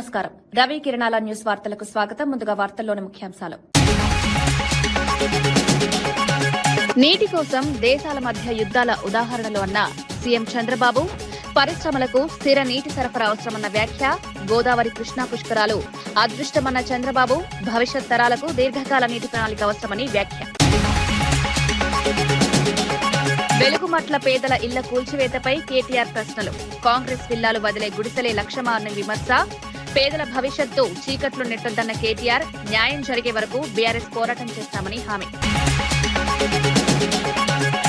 నమస్కారం. రవి కిరణాల న్యూస్ వార్తలకు స్వాగతం. ముందుగా వార్తల్లోని ముఖ్యాంశాలు. నీటి కోసం దేశాల మధ్య యుద్ధాల ఉదాహరణలు అన్న సీఎం చంద్రబాబు, పరిశ్రమలకు స్థిర నీటి సరఫరా అవసరమన్న వ్యాఖ్య, గోదావరి కృష్ణా పుష్కరాలు అదృష్టమన్న చంద్రబాబు, భవిష్యత్ తరాలకు దీర్ఘకాల నీటి ప్రణాళిక అవసరమని వ్యాఖ్య. వెలుగుమట్ల పేదల ఇళ్ల కూల్చివేతపై కేటీఆర్ ప్రశ్నలు, కాంగ్రెస్ విల్లాలు వదిలే గుడిసెలే లక్ష్యమా అన్న విమర్శ, పేదల భవిష్యత్తు చీకట్లు నెట్టొద్దన్న కేటీఆర్, న్యాయం జరిగే వరకు బీఆర్ఎస్ పోరాటం చేస్తామని హామీ.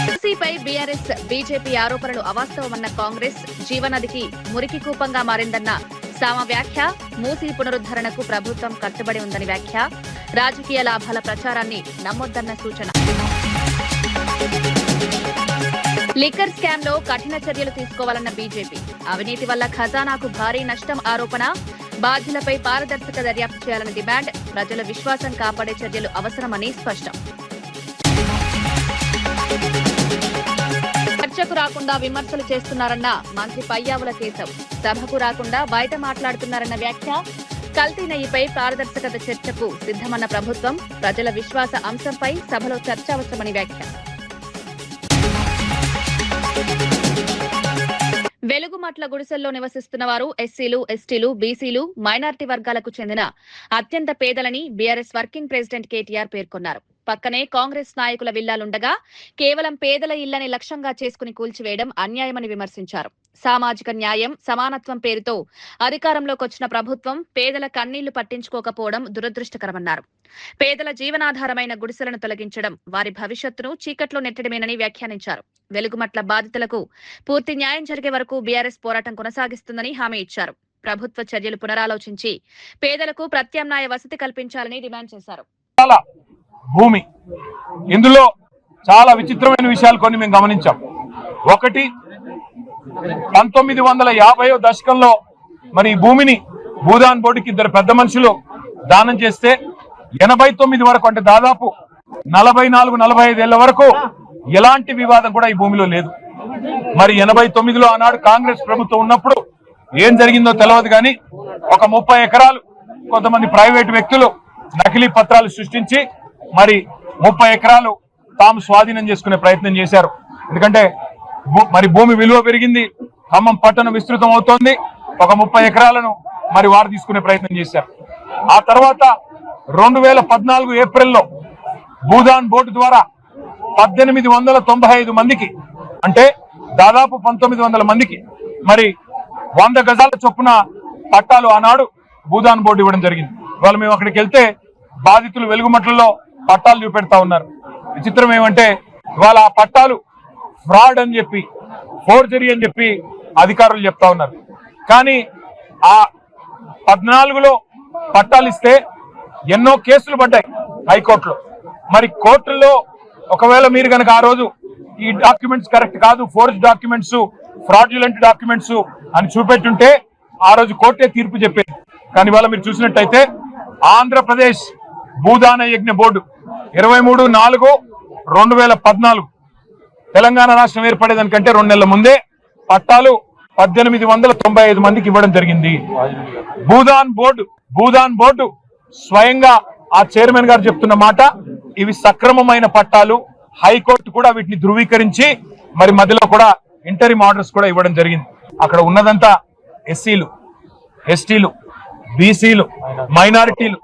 మూసీపై బీఆర్ఎస్ బీజేపీ ఆరోపణలు అవాస్తవమన్న కాంగ్రెస్, జీవనదికి మురికి కూపంగా మారిందన్న సామ వ్యాఖ్య, మూసీ పునరుద్దరణకు ప్రభుత్వం కట్టుబడి ఉందని వ్యాఖ్య, రాజకీయ లాభాల ప్రచారాన్ని నమ్మొద్దన్న సూచన. లిక్కర్ స్కామ్ లో కఠిన చర్యలు తీసుకోవాలన్న బీజేపీ, అవినీతి వల్ల ఖజానాకు భారీ నష్టం ఆరోపణ, బాధ్యులపై పారదర్శక దర్యాప్తు చేయాలని డిమాండ్, ప్రజల విశ్వాసం కాపాడే చర్యలు అవసరమని స్పష్టం. చర్చకు రాకుండా విమర్శలు చేస్తున్నారన్న మంత్రి పయ్యావుల కేశవ్, సభకు రాకుండా బయట మాట్లాడుతున్నారన్న వ్యాఖ్య, కల్తీ నెయ్యిపై పారదర్శకత చర్చకు సిద్దమన్న ప్రభుత్వం, ప్రజల విశ్వాస అంశంపై సభలో చర్చ అవసరమని వ్యాఖ్య. వెలుగుమట్ల గుడిసెల్లో నివసిస్తున్న వారు ఎస్సీలు, ఎస్టీలు, బీసీలు, మైనార్టీ వర్గాలకు చెందిన అత్యంత పేదలని బీఆర్ఎస్ వర్కింగ్ ప్రెసిడెంట్ కేటీఆర్ పేర్కొన్నారు. పక్కనే కాంగ్రెస్ నాయకుల విల్లాలుండగా కేవలం పేదల ఇళ్లని లక్ష్యంగా చేసుకుని కూల్చివేయడం అన్యాయమని విమర్శించారు. సామాజిక న్యాయం, సమానత్వం పేరుతో అధికారంలోకి వచ్చిన ప్రభుత్వం పేదల కన్నీళ్లు పట్టించుకోకపోవడం దురదృష్టకరమన్నారు. పేదల జీవనాధారమైన గుడిసెలను తొలగించడం వారి భవిష్యత్తును చీకట్లో నెట్టడమేనని వ్యాఖ్యానించారు. వెలుగుమట్ల బాధితులకు పూర్తి న్యాయం జరిగే వరకు బీఆర్ఎస్ పోరాటం కొనసాగిస్తుందని హామీ ఇచ్చారు. ప్రభుత్వ చర్యలు పునరాలోచించి పేదలకు ప్రత్యామ్నాయ వసతి కల్పించాలని డిమాండ్ చేశారు. భూమి ఇందులో చాలా విచిత్రమైన విషయాలు కొన్ని మేము గమనించాం. ఒకటి, 1950వ దశకంలో మరి ఈ భూమిని భూదాన్ బోర్డుకి ఇద్దరు పెద్ద మనుషులు దానం చేస్తే 89 వరకు, అంటే దాదాపు 44-45 ఏళ్ల వరకు ఎలాంటి వివాదం కూడా ఈ భూమిలో లేదు. మరి 89లో ఆనాడు కాంగ్రెస్ ప్రభుత్వం ఉన్నప్పుడు ఏం జరిగిందో తెలియదు కానీ ఒక 30 ఎకరాలు కొంతమంది ప్రైవేటు వ్యక్తులు నకిలీ పత్రాలు సృష్టించి మరి 30 ఎకరాలు తాము స్వాధీనం చేసుకునే ప్రయత్నం చేశారు. ఎందుకంటే మరి భూమి విలువ పెరిగింది, ఖమ్మం పట్టణం విస్తృతం అవుతోంది, ఒక 30 ఎకరాలను మరి వారు తీసుకునే ప్రయత్నం చేశారు. ఆ తర్వాత 2014 ఏప్రిల్లో భూదాన్ బోర్డు ద్వారా 1895 మందికి, అంటే దాదాపు 1900 మందికి మరి 100 గజాల చొప్పున పట్టాలు ఆనాడు భూదాన్ బోర్డు ఇవ్వడం జరిగింది. ఇవాళ మేము అక్కడికి వెళ్తే బాధితులు వెలుగుమట్లలో పట్టాలు చూపెడతా ఉన్నారు. విచిత్రం ఏమంటే ఇవాళ ఆ పట్టాలు ఫ్రాడ్ అని చెప్పి, ఫోర్జరీ అని చెప్పి అధికారులు చెప్తా ఉన్నారు. కానీ ఆ 14లో పట్టాలు ఇస్తే ఎన్నో కేసులు పడ్డాయి హైకోర్టులో. మరి కోర్టుల్లో ఒకవేళ మీరు కనుక ఆ రోజు ఈ డాక్యుమెంట్స్ కరెక్ట్ కాదు, ఫోర్జ్ డాక్యుమెంట్స్, ఫ్రాడ్యులెంట్ డాక్యుమెంట్స్ అని చూపెట్టుంటే ఆ రోజు కోర్టే తీర్పు చెప్పేది. కానీ ఇవాళ మీరు చూసినట్టయితే ఆంధ్రప్రదేశ్ భూదాన యజ్ఞ బోర్డు 23/4/2014 తెలంగాణ రాష్ట్రం ఏర్పడేదానికంటే 2 నెలల ముందే పట్టాలు 1895 మందికి ఇవ్వడం జరిగింది. భూదాన్ బోర్డు స్వయంగా ఆ చైర్మన్ గారు చెప్తున్న మాట, ఇవి సక్రమమైన పట్టాలు, హైకోర్టు కూడా వీటిని ధృవీకరించి మరి మధ్యలో కూడా ఇంటరిమ్ ఆర్డర్స్ కూడా ఇవ్వడం జరిగింది. అక్కడ ఉన్నదంతా ఎస్సీలు, ఎస్టీలు, బీసీలు, మైనారిటీలు,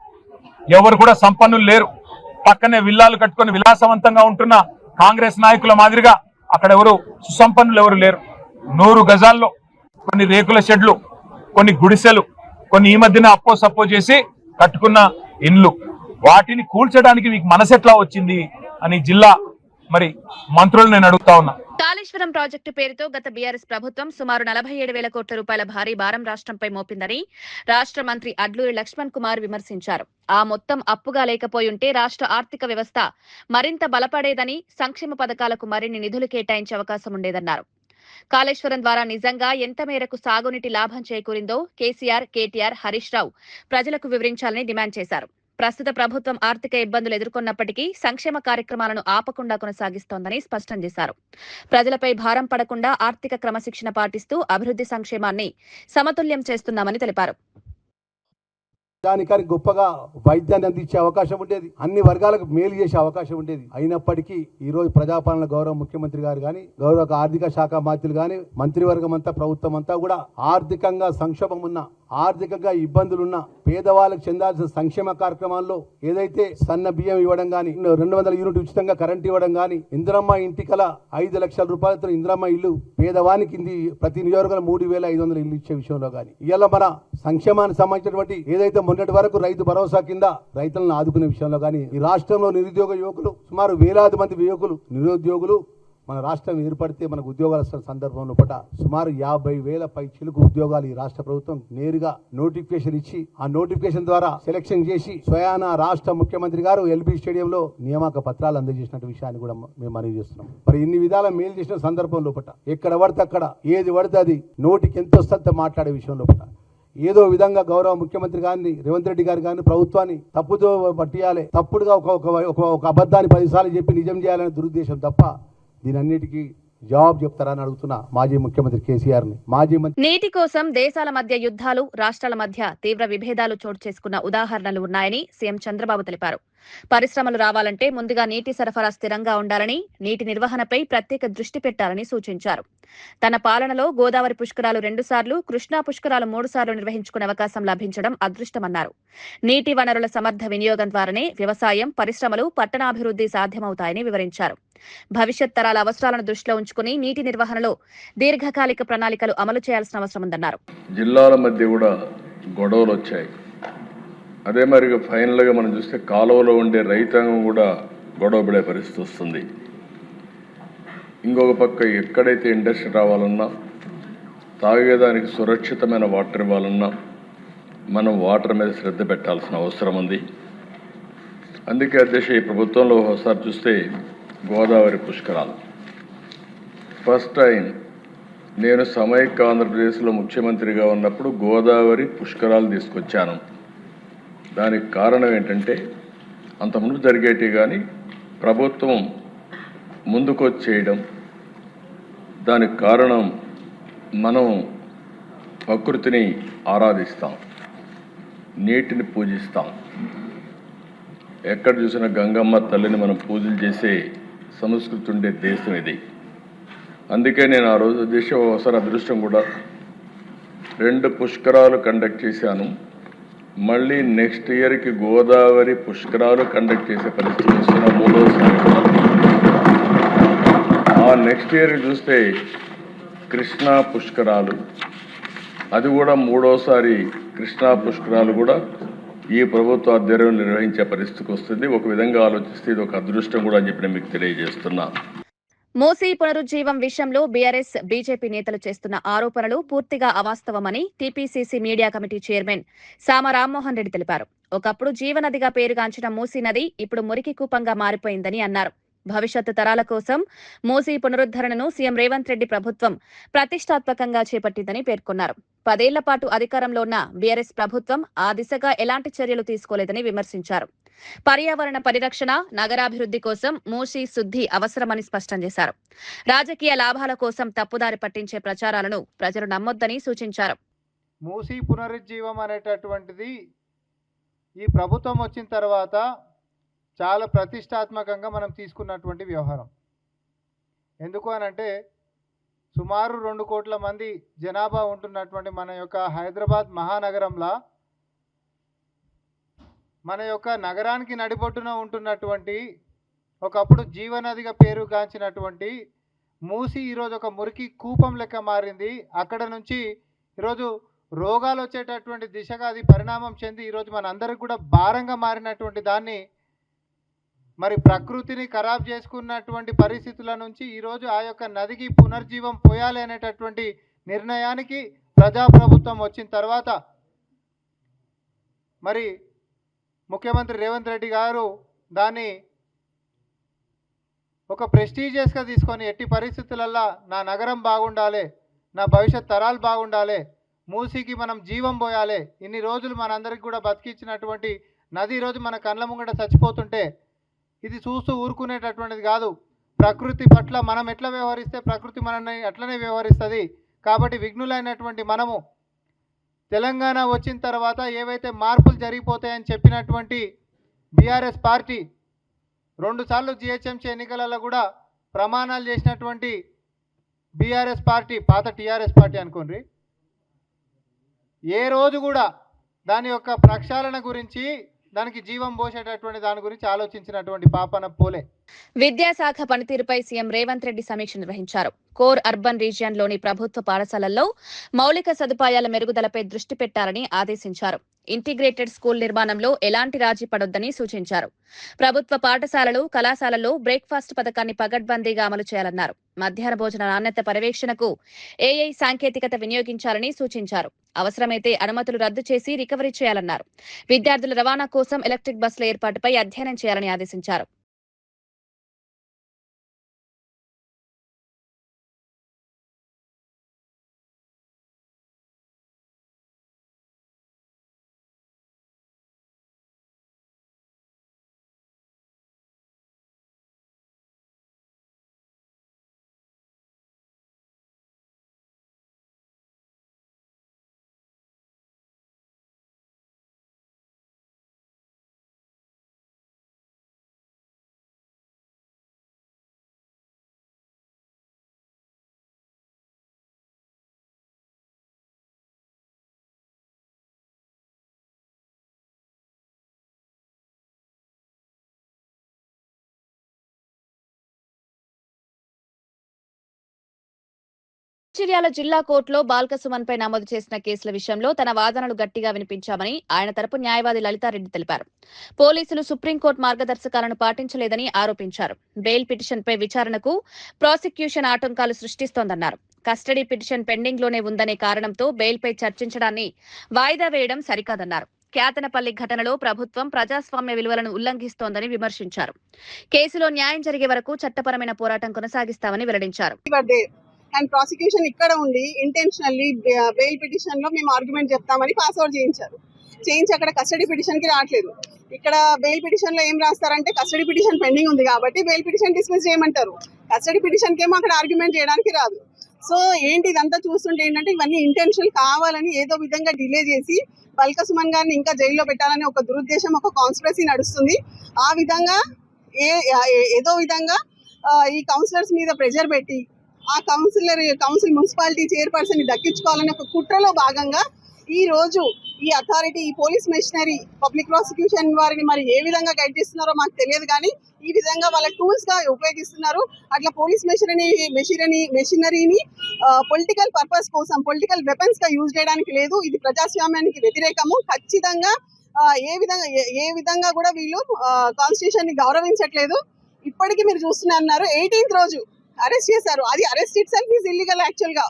ఎవరు కూడా సంపన్నులు లేరు. పక్కనే విల్లాలు కట్టుకొని విలాసవంతంగా ఉంటున్న కాంగ్రెస్ నాయకుల మాదిరిగా అక్కడ ఎవరు సుసంపన్నులు ఎవరు లేరు. 100 గజాల్లో కొన్ని రేకుల షెడ్లు, కొన్ని గుడిసెలు, కొన్ని ఈ మధ్యన అప్పో సప్పో చేసి కట్టుకున్న ఇండ్లు, వాటిని కూల్చడానికి మీకు మనసెట్లా వచ్చింది అని జిల్లా మరి మంత్రులు నేను అడుగుతా ఉన్నా. కాళేశ్వరం ప్రాజెక్టు పేరుతో గత బీఆర్ఎస్ ప్రభుత్వం సుమారు 47,000 కోట్ల రూపాయల భారీ భారం రాష్ట్రంపై మోపిందని రాష్ట్ర మంత్రి అడ్లూరి లక్ష్మణ్ కుమార్ విమర్శించారు. ఆ మొత్తం అప్పుగా లేకపోయుంటే రాష్ట్ర ఆర్థిక వ్యవస్థ మరింత బలపడేదని, సంక్షేమ పథకాలకు మరిన్ని నిధులు కేటాయించే అవకాశం ఉండేదన్నారు. కాళేశ్వరం ద్వారా నిజంగా ఎంత మేరకు సాగునీటి లాభం చేకూరిందో కేసీఆర్, కేటీఆర్, హరీష్ రావు ప్రజలకు వివరించాలని డిమాండ్ చేశారు. ప్రస్తుత ప్రభుత్వం ఆర్థిక ఇబ్బందులు ఎదుర్కొన్నప్పటికీ సంక్షేమ కార్యక్రమాలను ఆపకుండా కొనసాగిస్తోందని స్పష్టం చేశారు. ప్రజలపై భారం పడకుండా ఆర్థిక క్రమశిక్షణ పాటిస్తూ అభివృద్ధి సంక్షేమాన్ని సమతుల్యం చేస్తున్నామని తెలిపారు. దానికని గొప్పగా వైద్యాన్ని అందించే అవకాశం ఉండేది, అన్ని వర్గాలకు మేలు చేసే అవకాశం ఉండేది. అయినప్పటికీ ఈ రోజు ప్రజాపాలన గౌరవ ముఖ్యమంత్రి గారు కానీ, గౌరవ ఆర్థిక శాఖ మంత్రులు కానీ, మంత్రివర్గం అంతా, ప్రభుత్వం అంతా కూడా ఆర్థికంగా సంక్షోభం ఉన్న, ఆర్థికంగా ఇబ్బందులున్న పేదవాళ్ళకు చెందాల్సిన సంక్షేమ కార్యక్రమాల్లో ఏదైతే సన్న బియ్యం ఇవ్వడం కానీ, 200 యూనిట్ ఉచితంగా కరెంట్ ఇవ్వడం కానీ, ఇందిరమ్మ ఇంటికల 5 లక్షల రూపాయలతో ఇందిరమ్మ ఇల్లు పేదవానికి ప్రతి నియోజకవర్గంలో 3,500 ఇల్లు ఇచ్చే విషయంలో కానీ, ఇవాళ మన సంక్షేమానికి సంబంధించినటువంటి ఏదైతే మొన్నటి వరకు రైతు భరోసా కింద రైతులను ఆదుకునే విషయంలో కానీ, ఈ రాష్ట్రంలో నిరుద్యోగ యువకులు సుమారు వేలాది మంది యువకులు నిరుద్యోగులు మన రాష్ట్రం ఏర్పడితే మనకు ఉద్యోగాల సందర్భంలో పట సుమారు 50,000 పై చిలుకు ఉద్యోగాలు ఈ రాష్ట్ర ప్రభుత్వం నేరుగా నోటిఫికేషన్ ఇచ్చి, ఆ నోటిఫికేషన్ ద్వారా సెలక్షన్ చేసి స్వయాన రాష్ట్ర ముఖ్యమంత్రి గారు ఎల్బీ స్టేడియంలో నియామక పత్రాలు అందజేసినట్టు విషయాన్ని కూడా మేము మనవి చేస్తున్నాం. మరి ఇన్ని విధాల మేలు చేసిన సందర్భంలో పట ఎక్కడ పడితే అక్కడ ఏది పడితే అది నోటికి ఎంత వస్తే మాట్లాడే విషయంలో పట ఏదో విధంగా గౌరవ ముఖ్యమంత్రి గారిని, రేవంత్ రెడ్డి గారు కానీ ప్రభుత్వాన్ని తప్పుతో పట్టియాలి, తప్పుడుగా ఒక అబద్ధాన్ని 10 సార్లు చెప్పి నిజం చేయాలనే దురుద్దేశం తప్ప దీనన్నిటికీ జవాబు చెప్తారని అడుగుతున్న మాజీ ముఖ్యమంత్రి కేసీఆర్ ని. నీటి కోసం దేశాల మధ్య యుద్ధాలు, రాష్ట్రాల మధ్య తీవ్ర విభేదాలు చోటు చేసుకున్న ఉదాహరణలు ఉన్నాయని సీఎం చంద్రబాబు తెలిపారు. పరిశ్రమలు రావాలంటే ముందుగా నీటి సరఫరా స్థిరంగా ఉండాలని, నీటి నిర్వహణపై ప్రత్యేక దృష్టి పెట్టాలని సూచించారు. తన పాలనలో గోదావరి పుష్కరాలు 2 సార్లు, కృష్ణా పుష్కరాలు 3 సార్లు నిర్వహించుకునే అవకాశం లభించడం అదృష్టమన్నారు. నీటి వనరుల సమర్థ వినియోగం ద్వారానే వ్యవసాయం, పరిశ్రమలు, పట్టణాభివృద్ధి సాధ్యమవుతాయని వివరించారు. భవిష్యత్ తరాల అవసరాలను దృష్టిలో ఉంచుకుని నీటి నిర్వహణలో దీర్ఘకాలిక ప్రణాళికలు అమలు చేయాల్సిన అవసరం ఉందన్నారు. జిల్లాల మధ్య కూడా గొడవలు వచ్చాయి. అదే మరి ఫైనల్గా మనం చూస్తే కాలువలో ఉండే రైతాంగం కూడా గొడవపడే పరిస్థితి వస్తుంది. ఇంకొక పక్క ఎక్కడైతే ఇండస్ట్రీ రావాలన్నా, తాగేదానికి సురక్షితమైన వాటర్ ఇవ్వాలన్నా మనం వాటర్ మీద శ్రద్ధ పెట్టాల్సిన అవసరం ఉంది. అందుకే అధ్యక్ష ఈ ప్రభుత్వంలో ఒకసారి చూస్తే గోదావరి పుష్కరాలు ఫస్ట్ టైం నేను సమైక్య ఆంధ్రప్రదేశ్లో ముఖ్యమంత్రిగా ఉన్నప్పుడు గోదావరి పుష్కరాలు తీసుకొచ్చాను. దానికి కారణం ఏంటంటే అంతకుముందు జరిగేటి కానీ ప్రభుత్వం ముందుకొచ్చి చేయడం. దానికి కారణం మనం ప్రకృతిని ఆరాధిస్తాం, నీటిని పూజిస్తాం. ఎక్కడ చూసినా గంగమ్మ తల్లిని మనం పూజలు చేసే సంస్కృతి ఉండే దేశం ఇది. అందుకే నేను ఆ రోజు దేశం ఒకసారి అదృష్టం కూడా 2 పుష్కరాలు కండక్ట్ చేశాను. మళ్ళీ నెక్స్ట్ ఇయర్కి గోదావరి పుష్కరాలు కండక్ట్ చేసే పరిస్థితి వస్తున్న 3వసారి. ఆ నెక్స్ట్ ఇయర్కి చూస్తే కృష్ణా పుష్కరాలు, అది కూడా 3వసారి కృష్ణా పుష్కరాలు కూడా ఈ ప్రభుత్వ ఆధ్వర్యం నిర్వహించే పరిస్థితికి వస్తుంది. ఒక విధంగా ఆలోచిస్తే ఇది ఒక అదృష్టం కూడా అని చెప్పి నేను మీకు తెలియజేస్తున్నా. మూసీ పునరుజ్జీవం విషయంలో బీఆర్ఎస్, బీజేపీ నేతలు చేస్తున్న ఆరోపణలు పూర్తిగా అవాస్తవమని టీపీసీసీ మీడియా కమిటీ చైర్మన్ సామ రామ్మోహన్ రెడ్డి తెలిపారు. ఒకప్పుడు జీవనదిగా పేరుగాంచిన మూసీ నది ఇప్పుడు మురికి కూపంగా మారిపోయిందని అన్నారు. భవిష్యత్తు తరాల కోసం మూసీ పునరుద్ధరణను సీఎం రేవంత్ రెడ్డి ప్రభుత్వం ప్రతిష్టాత్మకంగా చేపట్టిందని పేర్కొన్నారు. 10 ఏళ్ల పాటు అధికారంలో ఉన్న బీఆర్ఎస్ ప్రభుత్వం ఆ దిశగా ఎలాంటి చర్యలు తీసుకోలేదని విమర్శించారు. పర్యావరణ పరిరక్షణ, నగరాభివృద్ధి కోసం మూసీ శుద్ధి అవసరమని స్పష్టం చేశారు. రాజకీయ లాభాల కోసం తప్పుదారి పట్టించే ప్రచారాలను ప్రజలు నమ్మొద్దని సూచించారు. మూసీ పునరుజ్జీవం అనేటటువంటిది ఈ ప్రభుత్వం వచ్చిన తర్వాత చాలా ప్రతిష్టాత్మకంగా మనం తీసుకున్నటువంటి వ్యవహారం. ఎందుకు అనంటే సుమారు 2 కోట్ల మంది జనాభా ఉంటున్నటువంటి మన యొక్క హైదరాబాద్ మహానగరంలో, మన యొక్క నగరానికి నడిబొట్టున ఉంటున్నటువంటి ఒకప్పుడు జీవనదిగా పేరుగాంచినటువంటి మూసి ఈరోజు ఒక మురికి కూపం లెక్క మారింది. అక్కడ నుంచి ఈరోజు రోగాలు వచ్చేటటువంటి దిశగా అది పరిణామం చెంది ఈరోజు మనందరికి కూడా భారంగా మారినటువంటి దాన్ని, మరి ప్రకృతిని ఖరాబ్ చేసుకున్నటువంటి పరిస్థితుల నుంచి ఈరోజు ఆ యొక్క నదికి పునర్జీవం పోయాలి అనేటటువంటి నిర్ణయానికి ప్రజాప్రభుత్వం వచ్చిన తర్వాత మరి ముఖ్యమంత్రి రేవంత్ రెడ్డి గారు దాన్ని ఒక ప్రెస్టీజియస్గా తీసుకొని ఎట్టి పరిస్థితులల్లో నా నగరం బాగుండాలి, నా భవిష్యత్ తరాలు బాగుండాలి, మూసీకి మనం జీవం పోయాలి. ఇన్ని రోజులు మనందరికి కూడా బతికించినటువంటి నది ఈరోజు మన కళ్ళ ముంగట చచ్చిపోతుంటే ఇది చూస్తూ ఊరుకునేటటువంటిది కాదు. ప్రకృతి పట్ల మనం ఎట్లా వ్యవహరిస్తే ప్రకృతి మనల్ని అట్లనే వ్యవహరిస్తుంది. కాబట్టి విఘ్నులైనటువంటి మనము తెలంగాణ వచ్చిన తర్వాత ఏవైతే మార్పులు జరిగిపోతాయని చెప్పినటువంటి బీఆర్ఎస్ పార్టీ 2 సార్లు జిహెచ్ఎంసీ ఎన్నికలలో కూడా ప్రమాణాలు చేసినటువంటి బీఆర్ఎస్ పార్టీ, పాత టీఆర్ఎస్ పార్టీ అనుకోండి, ఏ రోజు కూడా దాని యొక్క ప్రక్షాళన గురించి, దానికి జీవం పోసేటటువంటి దాని గురించి ఆలోచించినటువంటి పాపన పోలే. విద్యాశాఖ పనితీరుపై సీఎం రేవంత్ రెడ్డి సమీక్ష నిర్వహించారు. కోర్ అర్బన్ రీజియన్లోని ప్రభుత్వ పాఠశాలల్లో మౌలిక సదుపాయాల మెరుగుదలపై దృష్టి పెట్టాలని ఆదేశించారు. ఇంటిగ్రేటెడ్ స్కూల్ నిర్మాణంలో ఎలాంటి రాజీ పడొద్దని సూచించారు. ప్రభుత్వ పాఠశాలలు, కళాశాలల్లో బ్రేక్ఫాస్ట్ పథకాన్ని పగడ్బందీగా అమలు చేయాలన్నారు. మధ్యాహ్న భోజన నాణ్యత పర్యవేక్షణకు ఏఐ సాంకేతికత వినియోగించాలని సూచించారు. అవసరమైతే అనుమతులు రద్దు చేసి రికవరీ చేయాలన్నారు. విద్యార్థుల రవాణా కోసం ఎలక్ట్రిక్ బస్సుల ఏర్పాటుపై అధ్యయనం చేయాలని ఆదేశించారు. మంచిర్యాల జిల్లా కోర్టులో బాల్క సుమన్ పై నమోదు చేసిన కేసుల విషయంలో తన వాదనలు గట్టిగా వినిపించామని ఆయన తరపు న్యాయవాది లలితారెడ్డి తెలిపారు. పోలీసులు సుప్రీంకోర్టు మార్గదర్శకాలను పాటించలేదని ఆరోపించారు. బెయిల్ పిటిషన్పై విచారణకు ప్రాసిక్యూషన్ ఆటంకాలు సృష్టిస్తోందన్నారు. కస్టడీ పిటిషన్ పెండింగ్ లోనే ఉందనే కారణంతో బెయిల్పై చర్చించడాన్ని వాయిదా వేయడం సరికాదన్నారు. క్యాతనపల్లి ఘటనలో ప్రభుత్వం ప్రజాస్వామ్య విలువలను ఉల్లంఘిస్తోందని విమర్శించారు. కేసులో న్యాయం జరిగే వరకు చట్టపరమైన పోరాటం కొనసాగిస్తామని వెల్లడించారు. అండ్ ప్రాసిక్యూషన్ ఇక్కడ ఉండి ఇంటెన్షనల్లీ బెయిల్ పిటిషన్ లో మేము ఆర్గ్యుమెంట్ చెప్తామని పాస్అవుట్ చేయించి అక్కడ కస్టడీ పిటిషన్ కి రావట్లేదు. ఇక్కడ బెయిల్ పిటిషన్ లో ఏం రాస్తారంటే కస్టడీ పిటిషన్ పెండింగ్ ఉంది కాబట్టి బెయిల్ పిటిషన్ డిస్మిస్ చేయమంటారు. కస్టడీ పిటిషన్ కేమో అక్కడ ఆర్గ్యుమెంట్ చేయడానికి రాదు. సో ఏంటి ఇదంతా చూస్తుంటే ఏంటంటే ఇవన్నీ ఇంటెన్షనల్ కావాలని ఏదో విధంగా డిలే చేసి బాల్క సుమన్ గారిని ఇంకా జైల్లో పెట్టాలని ఒక దురుద్దేశం, ఒక కాన్స్పిరసీ నడుస్తుంది. ఆ విధంగా ఏదో విధంగా ఈ కౌన్సిలర్స్ మీద ప్రెషర్ పెట్టి ఆ కౌన్సిల్ మున్సిపాలిటీ చైర్పర్సన్ ని దక్కించుకోవాలని ఒక కుట్రలో భాగంగా ఈ రోజు ఈ అథారిటీ, ఈ పోలీస్ మెషినరీ, పబ్లిక్ ప్రాసిక్యూషన్ వారిని మరి ఏ విధంగా గైడ్ చేస్తున్నారో మాకు తెలియదు, కానీ ఈ విధంగా వాళ్ళ టూల్స్ గా ఉపయోగిస్తున్నారు. అట్లా పోలీస్ మెషినరీని పొలిటికల్ పర్పస్ కోసం, పొలిటికల్ వెపన్స్ గా యూజ్ చేయడానికి లేదు. ఇది ప్రజాస్వామ్యానికి వ్యతిరేకము. ఖచ్చితంగా ఏ విధంగా కూడా వీళ్ళు కాన్స్టిట్యూషన్ ని గౌరవించట్లేదు. ఇప్పటికీ మీరు చూస్తున్నారు 18th రోజు అరెస్ట్ చేశారు. అది arrest it self is illegal. Actual గా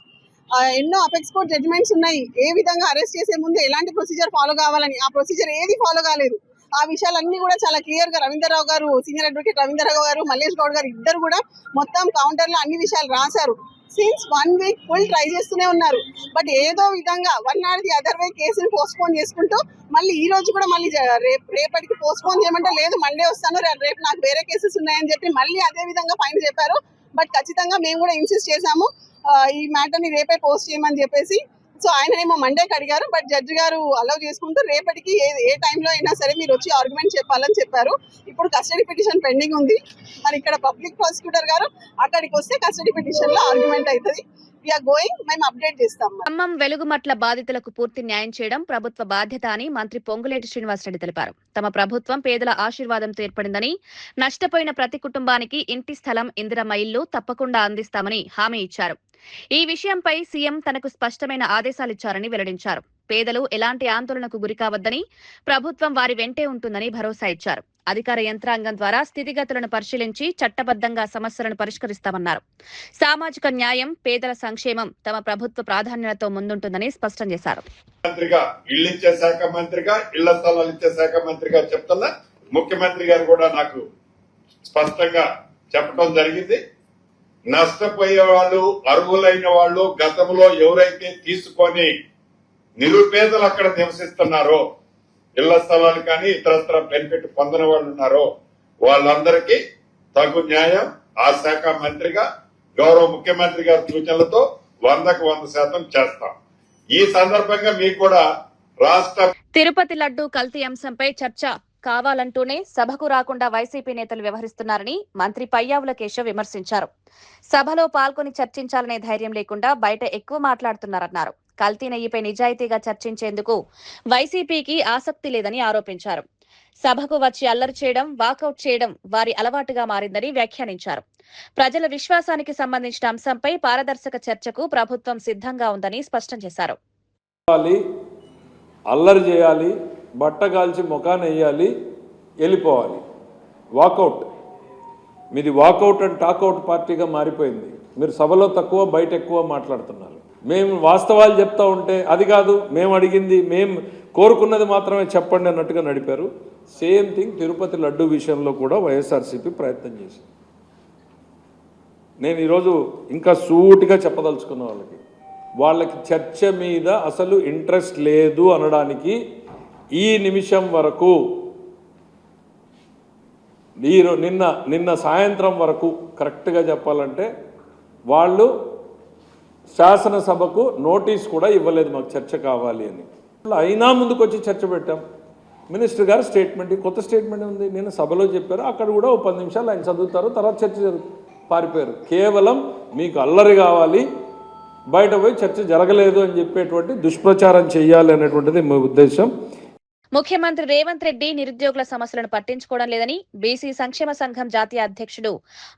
ఎన్నో అపెక్స్ కోర్ట్ జడ్జిమెంట్స్ ఉన్నాయి ఏ విధంగా అరెస్ట్ చేసే ముందు ఎలాంటి ప్రొసీజర్ ఫాలో కావాలని. ఆ ప్రొసీజర్ ఏది ఫాలో కాలేదు. ఆ విషయాలన్నీ కూడా చాలా క్లియర్ గా రవీంద్రరావు గారు, సీనియర్ అడ్వకేట్ రవీంద్రరావు గారు, మల్లేష్ గౌడ్ గారు ఇద్దరు కూడా మొత్తం కౌంటర్ లో అన్ని విషయాలు రాశారు. సిన్స్ 1 week ఫుల్ ట్రై చేస్తూనే ఉన్నారు. బట్ ఏదో విధంగా one or the other way కేసుని పోస్ట్పోన్ చేసుకుంటూ మళ్ళీ ఈ రోజు కూడా మళ్ళీ రేపటికి పోస్ట్పోన్ చేయమంటే లేదు మండే వస్తాను, రేపు నాకు వేరే కేసెస్ ఉన్నాయని చెప్పి మళ్ళీ అదే విధంగా ఫైన్ చెప్పారు. బట్ ఖచ్చితంగా మేము కూడా ఇన్సిస్ట్ చేశాము ఈ మ్యాటర్ ని రేపే పోస్ట్ చేయమని చెప్పేసి. సో ఆయనేమో మండేకి అడిగారు, బట్ జడ్జి గారు అలౌ చేసుకుంటూ రేపటికి ఏ టైంలో అయినా సరే మీరు వచ్చి ఆర్గ్యుమెంట్ చెప్పాలని చెప్పారు. ఇప్పుడు కస్టడీ పిటిషన్ పెండింగ్ ఉంది. మరి ఇక్కడ పబ్లిక్ ప్రాసిక్యూటర్ గారు అక్కడికి వస్తే కస్టడీ పిటిషన్ లో ఆర్గ్యుమెంట్ అవుతుంది. మేము అప్డేట్ చేస్తాం. ఖమ్మం వెలుగుమట్ల బాధితులకు పూర్తి న్యాయం చేయడం ప్రభుత్వ బాధ్యత అని మంత్రి పొంగులేటి శ్రీనివాసరెడ్డి తెలిపారు. తమ ప్రభుత్వం పేదల ఆశీర్వాదంతో ఏర్పడిందని, నష్టపోయిన ప్రతి కుటుంబానికి ఇంటి స్థలం, ఇందిరమ్మ ఇల్లు తప్పకుండా అందిస్తామని హామీ ఇచ్చారు. ఈ విషయంపై సీఎం తనకు స్పష్టమైన ఆదేశాలిచ్చారని వెల్లడించారు. పేదలు ఎలాంటి ఆందోళనకు గురికావద్దని, ప్రభుత్వం వారి వెంటే ఉంటుందని భరోసా ఇచ్చారు. అధికార యంత్రాంగం ద్వారా స్థితిగతులను పరిశీలించి చట్టబద్ధంగా సమస్యలను పరిష్కరిస్తామన్నారు. సామాజిక న్యాయం, పేదల సంక్షేమం తమ ప్రభుత్వ ప్రాధాన్యతతో ముందుంటుందని స్పష్టం చేశారు. మంత్రిగా, ఇళ్లు ఇచ్చే శాఖ మంత్రిగా, ఇళ్ల స్థలాలు ఇచ్చే శాఖ మంత్రిగా చెప్తున్నా ముఖ్యమంత్రి గారు కూడా నాకు స్పష్టంగా చెప్పడం జరిగింది. నష్టపోయే వాళ్ళు, అర్హులైన వాళ్ళు, గతంలో ఎవరైతే తీసుకొని నిరుపేదలు అక్కడ నివసిస్తున్నారో, ఇళ్ల స్థలాలు కానీ ఇతరత్ర బెనిఫిట్ పొందిన వాళ్ళు ఉన్నారో వాళ్ళందరికీ తగు న్యాయం ఆ శాఖ మంత్రిగా గౌరవ ముఖ్యమంత్రి గారి సూచనలతో 100% చేస్తాం. ఈ సందర్భంగా మీకు కూడా రాష్ట్ర తిరుపతి లడ్డూ కల్తీ అంశంపై చర్చ కావాలంటూనే సభకు రాకుండా వైసీపీ నేతలు వ్యవహరిస్తున్నారని మంత్రి పయ్యావుల కేశవ్ విమర్శించారు. సభలో పాల్గొని చర్చించాలనే ధైర్యం లేకుండా బయట ఎక్కువ మాట్లాడుతున్నారన్నారు. కల్తీ నెయ్యిపై నిజాయితీగా చర్చించేందుకు వైసీపీకి ఆసక్తి లేదని ఆరోపించారు. సభకు వచ్చి అల్లరి చేయడం, వాకౌట్ చేయడం వారి అలవాటుగా మారిందని వ్యాఖ్యానించారు. ప్రజల విశ్వాసానికి సంబంధించిన అంశంపై పారదర్శక చర్చకు ప్రభుత్వం సిద్ధంగా ఉందని స్పష్టం చేశారు. అల్లరి చేయాలి, బట్ట కాల్చి ముఖాన్ని వేయాలి, వెళ్ళిపోవాలి. వాకౌట్, మీది వాకౌట్ అండ్ టాకౌట్ పార్టీగా మారిపోయింది. మీరు సభలో తక్కువ, బయట ఎక్కువ మాట్లాడుతున్నారు. మేము వాస్తవాలు చెప్తా ఉంటే అది కాదు, మేము అడిగింది, మేము కోరుకున్నది మాత్రమే చెప్పండి అన్నట్టుగా నడిపారు. సేమ్ థింగ్ తిరుపతి లడ్డు విషయంలో కూడా వైఎస్ఆర్సీపీ ప్రయత్నం చేసింది. నేను ఈరోజు ఇంకా సూటిగా చెప్పదలుచుకున్న వాళ్ళకి చర్చ మీద అసలు ఇంట్రెస్ట్ లేదు అనడానికి ఈ నిమిషం వరకు, నిన్న సాయంత్రం వరకు కరెక్ట్గా చెప్పాలంటే వాళ్ళు శాసనసభకు నోటీస్ కూడా ఇవ్వలేదు మాకు చర్చ కావాలి అని. అయినా ముందుకు వచ్చి చర్చ పెట్టాం. మినిస్టర్ గారు స్టేట్మెంట్, కొత్త స్టేట్మెంట్ ఉంది, నేను సభలో చెప్పారు. అక్కడ కూడా 10 నిమిషాలు ఆయన చదువుతారు, తర్వాత చర్చ పారిపోయారు. కేవలం మీకు అల్లరి కావాలి, బయట పోయి చర్చ జరగలేదు అని చెప్పేటువంటి దుష్ప్రచారం చేయాలి అనేటువంటిది మా ఉద్దేశం. ముఖ్యమంత్రి రేవంత్ రెడ్డి నిరుద్యోగుల సమస్యలను పట్టించుకోవడం లేదని బీసీ సంక్షేమ సంఘం జాతీయ అధ్యక్షుడు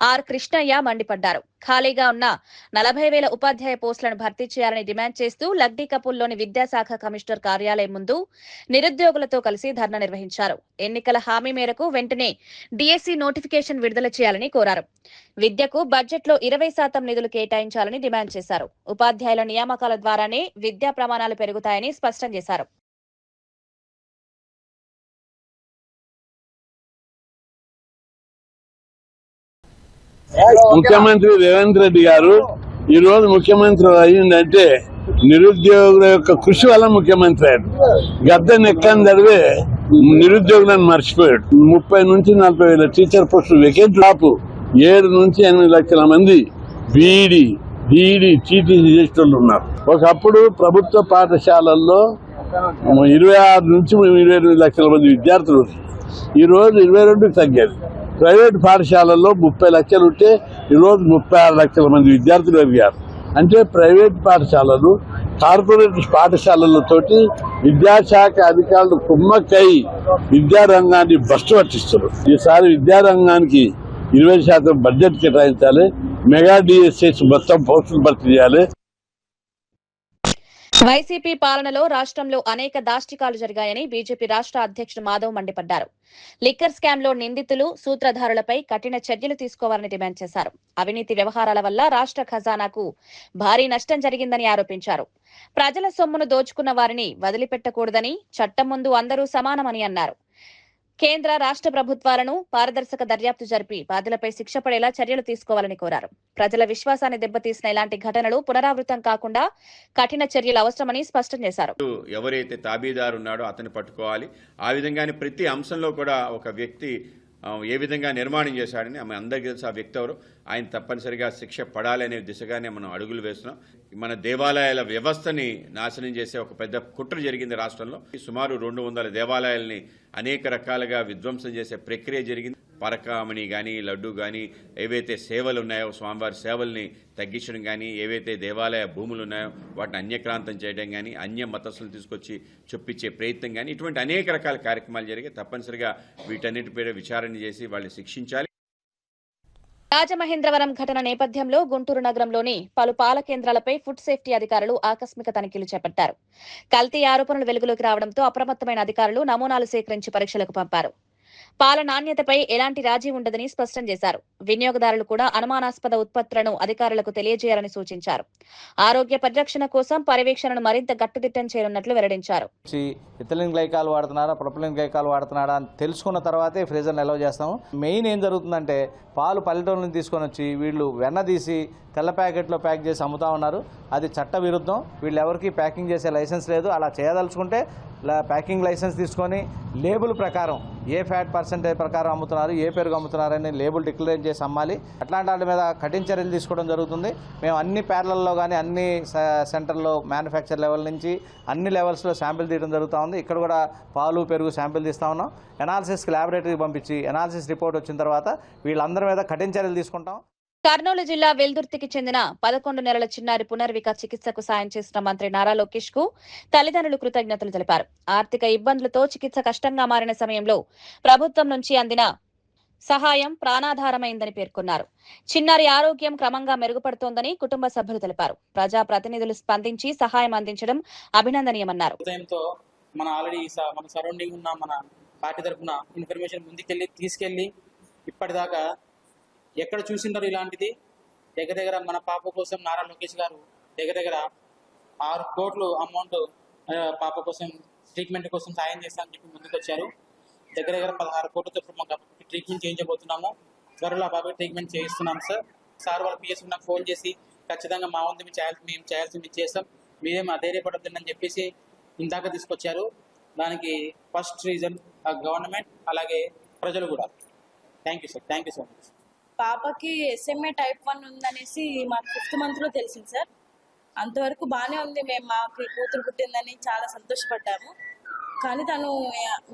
ఆర్ కృష్ణయ్య మండిపడ్డారు. ఖాళీగా ఉన్న 40,000 ఉపాధ్యాయ పోస్టులను భర్తీ చేయాలని డిమాండ్ చేస్తూ లగ్డీకపూల్లోని విద్యాశాఖ కమిషనర్ కార్యాలయం ముందు నిరుద్యోగులతో కలిసి ధర్నా నిర్వహించారు. ఎన్నికల హామీ మేరకు వెంటనే డిఎస్సి నోటిఫికేషన్ విడుదల చేయాలని కోరారు. విద్యకు బడ్జెట్లో 20% నిధులు కేటాయించాలని డిమాండ్ చేశారు. ఉపాధ్యాయుల నియామకాల ద్వారానే విద్యా ప్రమాణాలు పెరుగుతాయని స్పష్టం చేశారు. ముఖ్యమంత్రి రేవంత్ రెడ్డి గారు ఈ రోజు ముఖ్యమంత్రి అయ్యిందంటే నిరుద్యోగుల యొక్క కృషి వల్ల ముఖ్యమంత్రి అయ్యాడు. గద్దె నెక్కని తడివే నిరుద్యోగులను మర్చిపోయాడు. 30 నుంచి 40,000 టీచర్ పోస్టులు వేకెంట్, 7 నుంచి 8 లక్షల మంది బీఈడి, డిఈడి, టీటీసీ చేసేటోళ్ళు ఉన్నారు. ఒకప్పుడు ప్రభుత్వ పాఠశాలల్లో 26 నుంచి 28 లక్షల మంది విద్యార్థులు, ఈ రోజు 22కి తగ్గారు. ప్రైవేట్ పాఠశాలల్లో 30 లక్షలు ఉంటే ఈరోజు 36 లక్షల మంది విద్యార్థులు పెరిగారు. అంటే ప్రైవేట్ పాఠశాలలు కార్పొరేట్ పాఠశాలలతోటి విద్యాశాఖ అధికారులు కుమ్మక్కై విద్యారంగాన్ని భ్రష్టు పట్టిస్తున్నారు. ఈసారి విద్యారంగానికి 20% బడ్జెట్ కేటాయించాలి, మెగా డిఎస్ఎస్ మొత్తం పోస్టులు భర్తీ చేయాలి. వైసీపీ పాలనలో రాష్ట్రంలో అనేక దాష్టికాలు జరిగాయని బీజేపీ రాష్ట్ర అధ్యక్షుడు మాధవ్ మండిపడ్డారు. లిక్కర్ స్కామ్ లో నిందితులు, సూత్రధారులపై కఠిన చర్యలు తీసుకోవాలని డిమాండ్ చేశారు. అవినీతి వ్యవహారాల వల్ల రాష్ట్ర ఖజానాకు భారీ నష్టం జరిగిందని ఆరోపించారు. ప్రజల సొమ్మును దోచుకున్న వారిని వదిలిపెట్టకూడదని, చట్టం ముందు అందరూ సమానమని అన్నారు. కేంద్ర రాష్ట్ర ప్రభుత్వాలను పారదర్శక దర్యాప్తు జరిపి బాధ్యులపై శిక్ష పడేలా చర్యలు తీసుకోవాలని కోరారు. ప్రజల విశ్వాసాన్ని దెబ్బతీసిన ఇలాంటి ఘటనలు పునరావృతం కాకుండా కఠిన చర్యలు అవసరమని స్పష్టం చేశారు. ఎవరైతే తాబీదారు ఉన్నాడో అతన్ని పట్టుకోవాలి. ఆ విధంగానే ప్రతి అంశంలో కూడా ఒక వ్యక్తి ఏ విధంగా నిర్మాణం చేశాడని ఆమె అందరికీ తెలుసు. ఆ వ్యక్తి ఎవరు, ఆయన తప్పనిసరిగా శిక్ష పడాలనే దిశగానే మనం అడుగులు వేస్తున్నాం. మన దేవాలయాల వ్యవస్థని నాశనం చేసే ఒక పెద్ద కుట్ర జరిగింది రాష్ట్రంలో. సుమారు 200 దేవాలయాలని అనేక రకాలుగా విధ్వంసం చేసే ప్రక్రియ జరిగింది. పరకామణి కానీ, లడ్డు కానీ, ఏవైతే సేవలు ఉన్నాయో స్వామివారి సేవల్ని తగ్గించడం కానీ, ఏవైతే దేవాలయ భూములు ఉన్నాయో వాటిని అన్యక్రాంతం చేయడం కానీ, అన్య మతస్థులను తీసుకొచ్చి చొప్పించే ప్రయత్నం కానీ, ఇటువంటి అనేక రకాల కార్యక్రమాలు జరిగాయి. తప్పనిసరిగా వీటన్నిటిపై విచారణ చేసి వాళ్ళని శిక్షించాలి. రాజమహేంద్రవరం ఘటన నేపథ్యంలో గుంటూరు నగరంలోని పలు పాల కేంద్రాలపై ఫుడ్ సేఫ్టీ అధికారులు ఆకస్మిక తనిఖీలు చేపట్టారు. కల్తీ ఆరోపణలు వెలుగులోకి రావడంతో అప్రమత్తమైన అధికారులు నమూనాలు సేకరించి పరీక్షలకు పంపారు. పాల నాణ్యతపై ఎలాంటి రాజీ ఉండదని స్పష్టం చేశారు. వినియోగదారులు కూడా అనుమానాస్పద ఉత్పత్తులను అధికారులకు తెలియజేయాలని సూచించారు. ఆరోగ్య పరిరక్షణ కోసం పర్యవేక్షణను మరింత గట్టుదిట్టం చేయనున్నట్లు వెల్లడించారు. ఇథిలిన్ గ్లైకాల్ వాడుతున్నారా, ప్రొపలిన్ గ్లైకాల్ వాడుతున్నాడా అని తెలుసుకున్న తర్వాతే ఫ్రీజర్ని అలౌ చేస్తాము. మెయిన్ ఏం జరుగుతుందంటే పాలు పల్లెటూరు నుంచి తీసుకొని వచ్చి వీళ్ళు వెన్న తీసి తెల్ల ప్యాకెట్లో ప్యాక్ చేసి అమ్ముతా ఉన్నారు. అది చట్ట విరుద్ధం. వీళ్ళు ఎవరికి ప్యాకింగ్ చేసే లైసెన్స్ లేదు. అలా చేయదలుచుకుంటే ప్యాకింగ్ లైసెన్స్ తీసుకొని లేబుల్ ప్రకారం ఏ ఫ్యాట్ పర్సెంటేజ్ ప్రకారం అమ్ముతున్నారు, ఏ పెరుగు అమ్ముతున్నారని లేబుల్ డిక్లేర్ చేసి అమ్మాలి. అట్లాంటి వాటి మీద కఠిన చర్యలు తీసుకోవడం జరుగుతుంది. మేము అన్ని ప్యారలల్లో కానీ అన్ని సెంటర్లో మ్యానుఫ్యాక్చర్ లెవెల్ నుంచి అన్ని లెవెల్స్లో శాంపిల్ తీయడం జరుగుతూ ఉంది. ఇక్కడ కూడా పాలు పెరుగు శాంపిల్ తీస్తూ ఉన్నాం. ఎనాలిసిస్కి ల్యాబొరేటరీకి పంపించి ఎనాలిసిస్ రిపోర్ట్ వచ్చిన తర్వాత వీళ్ళందరి మీద కఠిన చర్యలు తీసుకుంటాం. కర్నూలు జిల్లా వెల్దుర్తికి చెందిన 11 నెలల చిన్నారి పునర్విక చికిత్సకు సాయం చేసిన మంత్రి నారా లోకేష్ కు తల్లిదండ్రులు కృతజ్ఞతలు తెలిపారు. ఆర్థిక ఇబ్బందులతో చికిత్స కష్టంగా మారిన సమయంలో ప్రభుత్వం నుంచి అందిన సహాయం ప్రాణాధారమైందని పేర్కొన్నారు. చిన్నారి ఆరోగ్యం క్రమంగా మెరుగుపడుతోందని కుటుంబ సభ్యులు తెలిపారు. ప్రజా ప్రతినిధులు స్పందించి సహాయం అందించడం అభినందనీయమన్నారు. మన ఆల్రెడీ మన సరౌండింగ్ ఉన్న మన పార్టీ తరఫున ఇన్ఫర్మేషన్ ముందుకెళ్ళి తీసుకెళ్లి ఇప్పటిదాకా ఎక్కడ చూసింటారు ఇలాంటిది. దగ్గర మన పాప కోసం నారా లోకేష్ గారు దగ్గర 6 కోట్లు అమౌంట్ పాప కోసం ట్రీట్మెంట్ కోసం సాయం చేస్తామని చెప్పి ముందుకు వచ్చారు. దగ్గర 16 కోట్లతో ట్రీట్మెంట్ చేయించబోతున్నాము. త్వరలో ఆ పాపకి ట్రీట్మెంట్ చేయిస్తున్నాం సార్ వాళ్ళ పిఎస్ నాకు ఫోన్ చేసి ఖచ్చితంగా మా వంతు మేము చేయాల్సింది చేస్తాం, మీరేం అధైర్యపడద్దని చెప్పేసి ఇందాక తీసుకొచ్చారు. దానికి ఫస్ట్ రీజన్ గవర్నమెంట్ అలాగే ప్రజలు కూడా. Thank you sir, thank you so much. పాపకి SMA type 1 ఉందనేసి మాకు 5th monthలో తెలిసింది సార్. అంతవరకు బాగానే ఉంది. మేము మాకు కూతురు పుట్టిందని చాలా సంతోషపడ్డాము. కానీ తను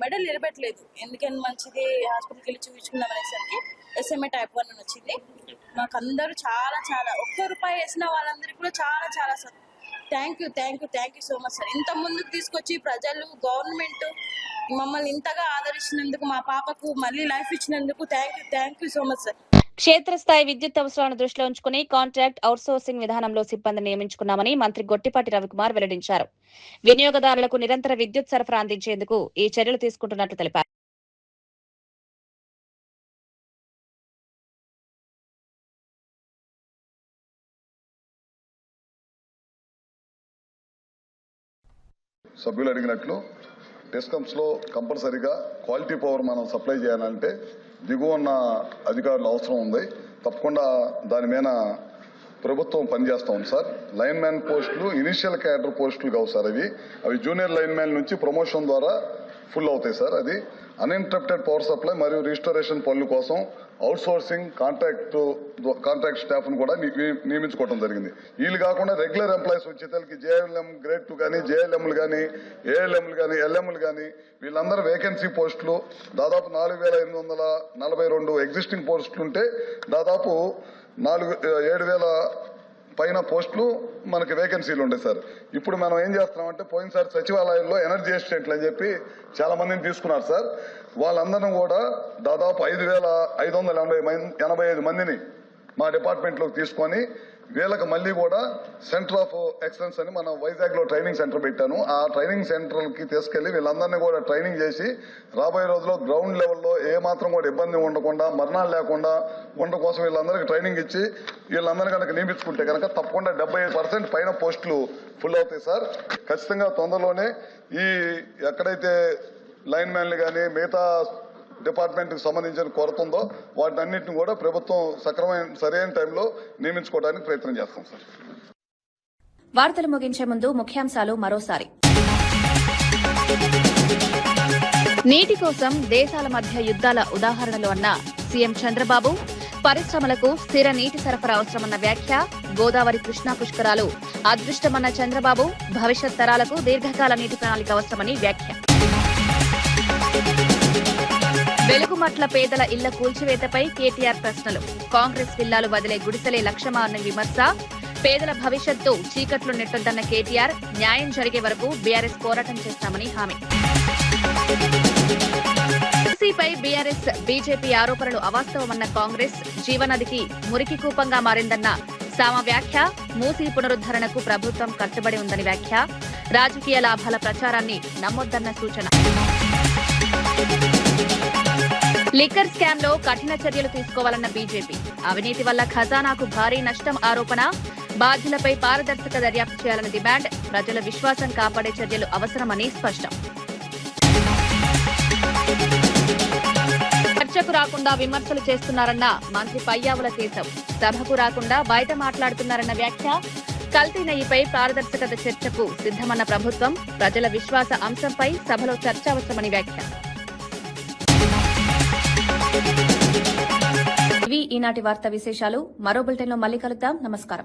మెడల్ నిలబెట్టలేదు. ఎందుకని మంచిది హాస్పిటల్కి వెళ్ళి చూపించుకుందాం అనేసరికి SMA type 1 వచ్చింది. మాకు అందరూ చాలా ₹1 వేసిన వాళ్ళందరికీ కూడా చాలా thank you so much sir. ఇంత ముందుకు తీసుకొచ్చి ప్రజలు గవర్నమెంట్ మమ్మల్ని ఇంతగా ఆదరించినందుకు, మా పాపకు మళ్ళీ లైఫ్ ఇచ్చినందుకు thank you so much sir. క్షేత్రస్థాయి విద్యుత్ అవసరాలను దృష్టిలో ఉంచుకుని కాంట్రాక్ట్ అవుట్సోర్సింగ్ విధానంలో సిబ్బందిని నియమించుకున్నామని మంత్రి గొట్టిపాటి రవికుమార్ వెల్లడించారు. వినియోగదారులకు నిరంతర విద్యుత్ సరఫరా అందించేందుకు ఈ చర్యలు తీసుకుంటున్నట్లు తెలిపారు. సభ్యులు అడిగినట్లు డిస్కమ్స్లో కంపల్సరీగా క్వాలిటీ పవర్ మనం సప్లై చేయాలంటే దిగువన్న అధికారులు అవసరం ఉంది. తప్పకుండా దాని మీద ప్రభుత్వం పనిచేస్తూ ఉంది సార్. లైన్ మ్యాన్ పోస్టులు ఇనిషియల్ క్యాడర్ పోస్టులు కావు సార్. అవి జూనియర్ లైన్ మ్యాన్ నుంచి ప్రమోషన్ ద్వారా ఫుల్ అవుతాయి సార్. అది అన్ఇంటరప్టెడ్ పవర్ సప్లై మరియు రిజిస్టరేషన్ పనుల కోసం అవుట్సోర్సింగ్ కాంట్రాక్ట్ స్టాఫ్ను కూడా నియమించుకోవడం జరిగింది. వీళ్ళు కాకుండా రెగ్యులర్ ఎంప్లాయీస్ వచ్చేసరికి JLM గ్రేడ్ 2 కానీ JLMలు కానీ ALMలు కానీ LMలు కానీ వీళ్ళందరూ వేకెన్సీ పోస్టులు దాదాపు 4,842 ఎగ్జిస్టింగ్ పోస్టులు ఉంటే దాదాపు 7,000 పైన పోస్టులు మనకి వేకెన్సీలు ఉంటాయి సార్. ఇప్పుడు మనం ఏం చేస్తున్నామంటే పోయినసారి సచివాలయంలో ఎనర్జీ అసిస్టెంట్లు అని చెప్పి చాలా మందిని తీసుకున్నారు సార్. వాళ్ళందరం కూడా దాదాపు 5,585 మందిని మా డిపార్ట్మెంట్లోకి తీసుకొని వీళ్ళకి మళ్ళీ కూడా సెంటర్ ఆఫ్ ఎక్సలెన్స్ అని మనం వైజాగ్లో ట్రైనింగ్ సెంటర్ పెట్టాను. ఆ ట్రైనింగ్ సెంటర్కి తీసుకెళ్లి వీళ్ళందరినీ కూడా ట్రైనింగ్ చేసి రాబోయే రోజుల్లో గ్రౌండ్ లెవెల్లో ఏమాత్రం కూడా ఇబ్బంది ఉండకుండా మరణాలు లేకుండా ఉండడం కోసం వీళ్ళందరికీ ట్రైనింగ్ ఇచ్చి వీళ్ళందరినీ కనుక నియమించుకుంటే కనుక తప్పకుండా 75% పైన పోస్టులు ఫుల్ అవుతాయి సార్. ఖచ్చితంగా తొందరలోనే ఎక్కడైతే లైన్ మ్యాన్లు కానీ మిగతా డిపార్ట్మెంట్కి సంబంధించిన కొరత ఉందో వాటిని అన్నింటిని కూడా ప్రభుత్వం సరైన టైంలో నియమించుకోవడానికి ప్రయత్నం చేస్తాం సార్. వార్తలు ముగించే ముందు ముఖ్యాంశాలు మరోసారి. నీటి కోసం దేశాల మధ్య యుద్ధాల ఉదాహరణలు అన్న సీఎం చంద్రబాబు, పరిశ్రమలకు స్థిర నీటి సరఫరా అవసరమన్న వ్యాఖ్య, గోదావరి కృష్ణా పుష్కరాలు అదృష్టమన్న చంద్రబాబు, భవిష్యత్ తరాలకు దీర్ఘకాల నీటి ప్రణాళిక అవసరమని వ్యాఖ్య. వెలుగుమట్ల పేదల ఇళ్ల కూల్చివేతపై కేటీఆర్ ప్రశ్నలు, కాంగ్రెస్ విల్లాలు వదిలే గుడిసెలే లక్ష్యమారని విమర్శ, పేదల భవిష్యత్తు చీకట్లు నెట్టొద్దన్న కేటీఆర్, న్యాయం జరిగే వరకు బీఆర్ఎస్ పోరాటం చేస్తామని హామీ. ఎస్సీపై బీఆర్ఎస్ బీజేపీ ఆరోపణలు అవాస్తవమన్న కాంగ్రెస్, జీవనదికి మురికి కూపంగా మారిందన్న సామ వ్యాఖ్య, మూసీ పునరుద్ధరణకు ప్రభుత్వం కట్టుబడి ఉందని వ్యాఖ్య, రాజకీయ లాభాల ప్రచారాన్ని నమ్మొద్దన్న సూచన. లిక్కర్ స్కామ్ లో కఠిన చర్యలు తీసుకోవాలన్న బీజేపీ, అవినీతి వల్ల ఖజానాకు భారీ నష్టం ఆరోపణ, బాధ్యులపై పారదర్శక దర్యాప్తు చేయాలని డిమాండ్, ప్రజల విశ్వాసం కాపాడే చర్యలు అవసరమని స్పష్టం. చర్చకు రాకుండా విమర్శలు చేస్తున్నారన్న మంత్రి పయ్యావుల కేశవ్, సభకు రాకుండా బయట మాట్లాడుతున్నారన్న వ్యాఖ్య, కల్తీ నెయ్యిపై పారదర్శకత చర్చకు సిద్దమన్న ప్రభుత్వం, ప్రజల విశ్వాస అంశంపై సభలో చర్చ అవసరమని వ్యాఖ్య. ఇవి ఈనాటి వార్తా విశేషాలు. మరో బులెటిన్లో మళ్ళీ కలుద్దాం. నమస్కారం.